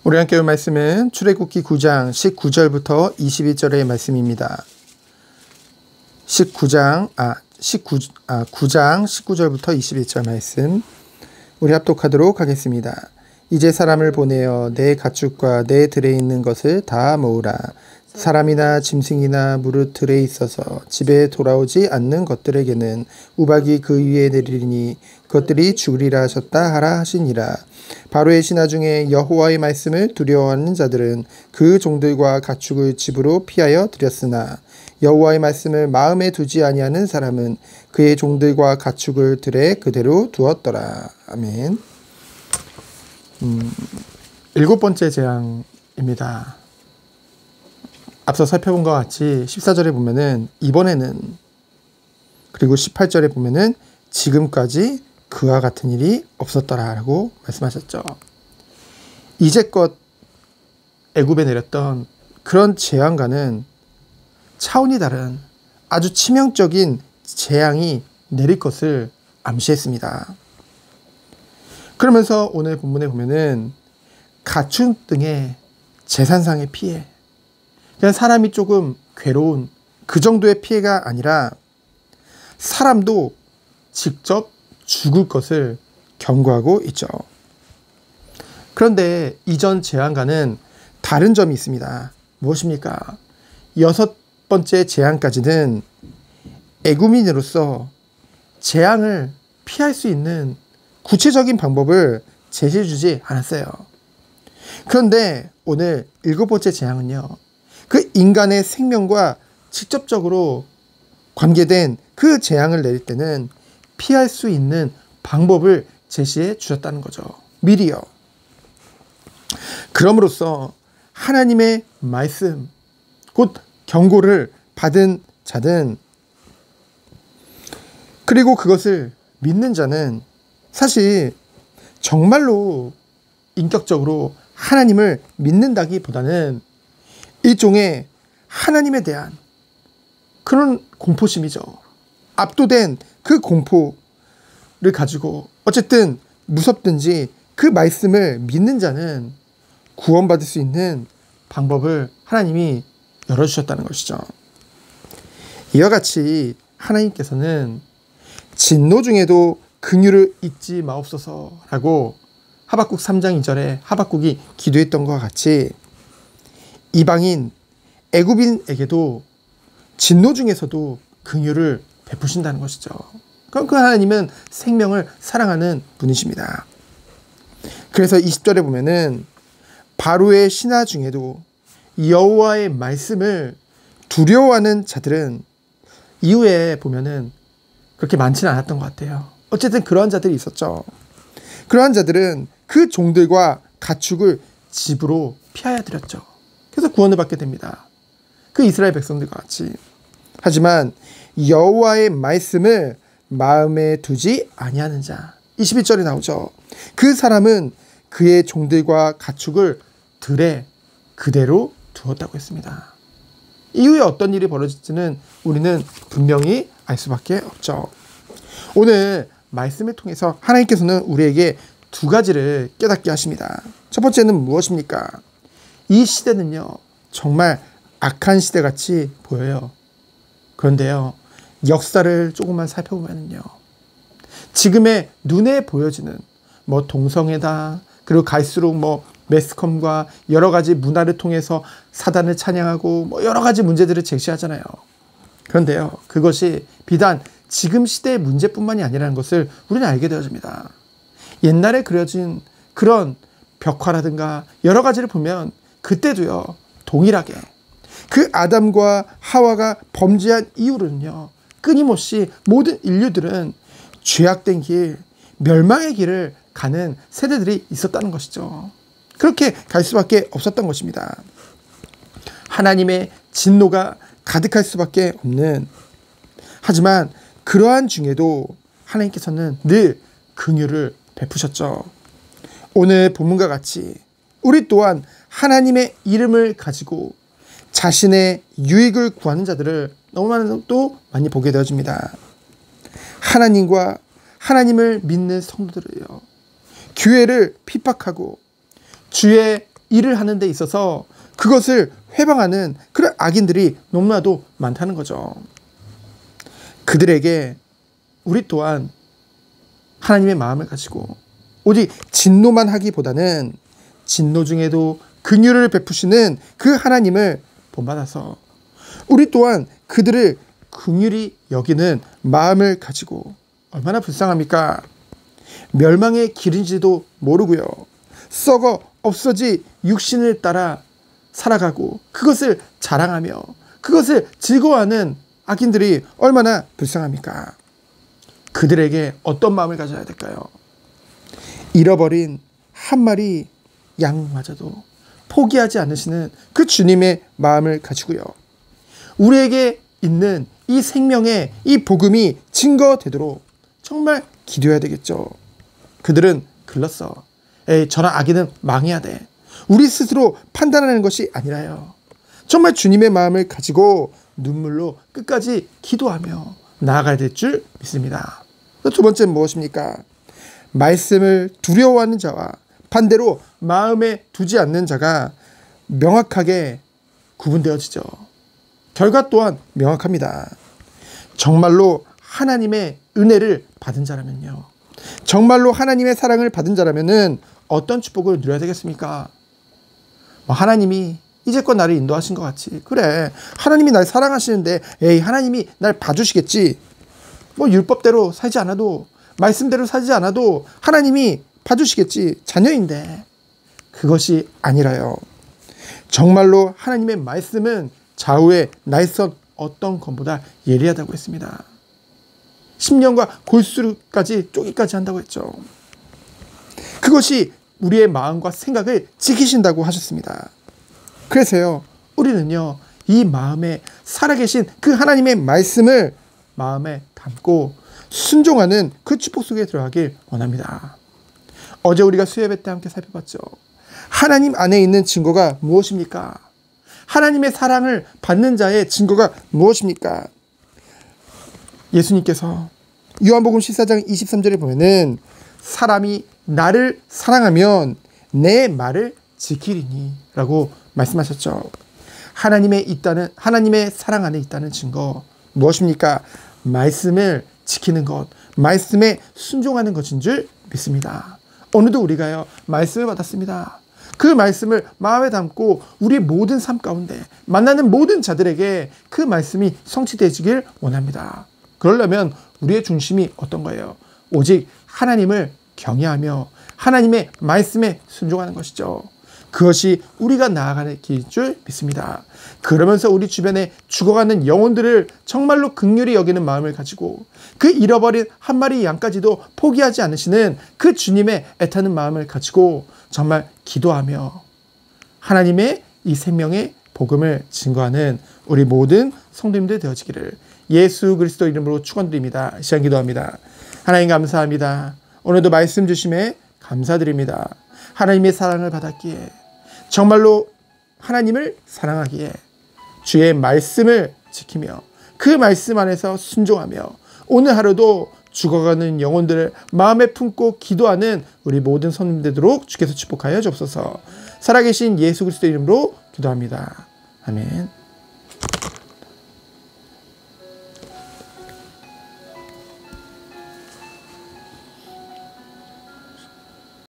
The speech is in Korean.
우리 함께 볼 말씀은 출애굽기 9장 19절부터 22절의 말씀입니다. 9장 19절부터 22절 말씀 우리 합독하도록 하겠습니다. 이제 사람을 보내어 내 가축과 내 들에 있는 것을 다 모으라. 사람이나 짐승이나 무릇 들에 있어서 집에 돌아오지 않는 것들에게는 우박이 그 위에 내리니 그것들이 죽으리라 하셨다 하라 하시니라. 바로의 신하 중에 여호와의 말씀을 두려워하는 자들은 그 종들과 가축을 집으로 피하여 들였으나 여호와의 말씀을 마음에 두지 아니하는 사람은 그의 종들과 가축을 들에 그대로 두었더라. 아멘. 일곱 번째 재앙입니다. 앞서 살펴본 것 같이 14절에 보면은 이번에는, 그리고 18절에 보면은 지금까지 그와 같은 일이 없었더라 라고 말씀하셨죠. 이제껏 애굽에 내렸던 그런 재앙과는 차원이 다른 아주 치명적인 재앙이 내릴 것을 암시했습니다. 그러면서 오늘 본문에 보면은 가축 등의 재산상의 피해, 그냥 사람이 조금 괴로운 그 정도의 피해가 아니라 사람도 직접 죽을 것을 경고하고 있죠. 그런데 이전 재앙과는 다른 점이 있습니다. 무엇입니까? 여섯 번째 재앙까지는 애굽인으로서 재앙을 피할 수 있는 구체적인 방법을 제시해주지 않았어요. 그런데 오늘 일곱 번째 재앙은요, 그 인간의 생명과 직접적으로 관계된 그 재앙을 내릴 때는 피할 수 있는 방법을 제시해 주셨다는 거죠. 미리요. 그럼으로써 하나님의 말씀, 곧 경고를 받은 자든, 그리고 그것을 믿는 자는 사실 정말로 인격적으로 하나님을 믿는다기보다는 일종의 하나님에 대한 그런 공포심이죠. 압도된 그 공포를 가지고 어쨌든 무섭든지 그 말씀을 믿는 자는 구원받을 수 있는 방법을 하나님이 열어주셨다는 것이죠. 이와 같이 하나님께서는 진노 중에도 긍휼을 잊지 마옵소서라고 하박국 3장 2절에 하박국이 기도했던 것과 같이 이방인 애굽인에게도 진노 중에서도 긍휼을 베푸신다는 것이죠. 그럼 그 하나님은 생명을 사랑하는 분이십니다. 그래서 20절에 보면은 바로의 신하 중에도 여호와의 말씀을 두려워하는 자들은 이후에 보면은 그렇게 많지는 않았던 것 같아요. 어쨌든 그러한 자들이 있었죠. 그러한 자들은 그 종들과 가축을 집으로 피하여 들였죠. 그래서 구원을 받게 됩니다. 그 이스라엘 백성들과 같이. 하지만 여호와의 말씀을 마음에 두지 아니하는 자, 21절에 나오죠. 그 사람은 그의 종들과 가축을 들에 그대로 두었다고 했습니다. 이후에 어떤 일이 벌어질지는 우리는 분명히 알 수밖에 없죠. 오늘 말씀을 통해서 하나님께서는 우리에게 두 가지를 깨닫게 하십니다. 첫 번째는 무엇입니까? 이 시대는요, 정말 악한 시대같이 보여요. 그런데요, 역사를 조금만 살펴보면요, 지금의 눈에 보여지는 동성애다, 그리고 갈수록 매스컴과 여러 가지 문화를 통해서 사단을 찬양하고 여러 가지 문제들을 제시하잖아요. 그런데요, 그것이 비단 지금 시대의 문제뿐만이 아니라는 것을 우리는 알게 되어집니다. 옛날에 그려진 그런 벽화라든가 여러 가지를 보면 그때도요, 동일하게 그 아담과 하와가 범죄한 이후로는요, 끊임없이 모든 인류들은 죄악된 길, 멸망의 길을 가는 세대들이 있었다는 것이죠. 그렇게 갈 수밖에 없었던 것입니다. 하나님의 진노가 가득할 수밖에 없는, 하지만 그러한 중에도 하나님께서는 늘 긍휼을 베푸셨죠. 오늘 본문과 같이 우리 또한 하나님의 이름을 가지고 자신의 유익을 구하는 자들을 너무나 또 많이 보게 되어집니다. 하나님과 하나님을 믿는 성도들을요, 교회를 핍박하고 주의 일을 하는 데 있어서 그것을 회방하는 그런 악인들이 너무나도 많다는 거죠. 그들에게 우리 또한 하나님의 마음을 가지고 오직 진노만 하기보다는 진노 중에도 긍휼을 베푸시는 그 하나님을 본받아서 우리 또한 그들을 긍휼히 여기는 마음을 가지고, 얼마나 불쌍합니까? 멸망의 길인지도 모르고요, 썩어 없어지 육신을 따라 살아가고 그것을 자랑하며 그것을 즐거워하는 악인들이 얼마나 불쌍합니까? 그들에게 어떤 마음을 가져야 될까요? 잃어버린 한 마리 양마저도 포기하지 않으시는 그 주님의 마음을 가지고요, 우리에게 있는 이 생명의 이 복음이 증거되도록 정말 기도해야 되겠죠. 그들은 글렀어. 에이, 저런 악인은 망해야 돼. 우리 스스로 판단하는 것이 아니라요, 정말 주님의 마음을 가지고 눈물로 끝까지 기도하며 나아가야 될 줄 믿습니다. 두 번째는 무엇입니까? 말씀을 두려워하는 자와 반대로 마음에 두지 않는 자가 명확하게 구분되어지죠. 결과 또한 명확합니다. 정말로 하나님의 은혜를 받은 자라면요, 정말로 하나님의 사랑을 받은 자라면은 어떤 축복을 누려야 되겠습니까? 하나님이 이제껏 나를 인도하신 것 같지. 그래, 하나님이 날 사랑하시는데 에이, 하나님이 날 봐주시겠지. 율법대로 살지 않아도, 말씀대로 살지 않아도 하나님이 봐주시겠지. 자녀인데. 그것이 아니라요, 정말로 하나님의 말씀은 좌우의 날선 어떤 검보다 예리하다고 했습니다. 심령과 골수까지 쪼기까지 한다고 했죠. 그것이 우리의 마음과 생각을 지키신다고 하셨습니다. 그래서요, 우리는요, 이 마음에 살아계신 그 하나님의 말씀을 마음에 담고 순종하는 그 축복 속에 들어가길 원합니다. 어제 우리가 수요예배 때 함께 살펴봤죠. 하나님 안에 있는 증거가 무엇입니까? 하나님의 사랑을 받는 자의 증거가 무엇입니까? 예수님께서 요한복음 14장 23절에 보면은 사람이 나를 사랑하면 내 말을 지키리니 라고 말씀하셨죠. 하나님의 사랑 안에 있다는 증거 무엇입니까? 말씀을 지키는 것, 말씀에 순종하는 것인 줄 믿습니다. 오늘도 우리가요, 말씀을 받았습니다. 그 말씀을 마음에 담고 우리의 모든 삶 가운데 만나는 모든 자들에게 그 말씀이 성취되시길 원합니다. 그러려면 우리의 중심이 어떤 거예요? 오직 하나님을 경외하며 하나님의 말씀에 순종하는 것이죠. 그것이 우리가 나아가는 길일 줄 믿습니다. 그러면서 우리 주변에 죽어가는 영혼들을 정말로 긍휼히 여기는 마음을 가지고 그 잃어버린 한 마리 양까지도 포기하지 않으시는 그 주님의 애타는 마음을 가지고 정말 기도하며 하나님의 이 생명의 복음을 증거하는 우리 모든 성도님들 되어지기를 예수 그리스도 이름으로 축원드립니다. 시간 기도합니다. 하나님 감사합니다. 오늘도 말씀 주심에 감사드립니다. 하나님의 사랑을 받았기에, 정말로 하나님을 사랑하기에 주의 말씀을 지키며 그 말씀 안에서 순종하며 오늘 하루도 죽어가는 영혼들을 마음에 품고 기도하는 우리 모든 성도님들 되도록 주께서 축복하여 주옵소서. 살아계신 예수 그리스도 이름으로 기도합니다. 아멘.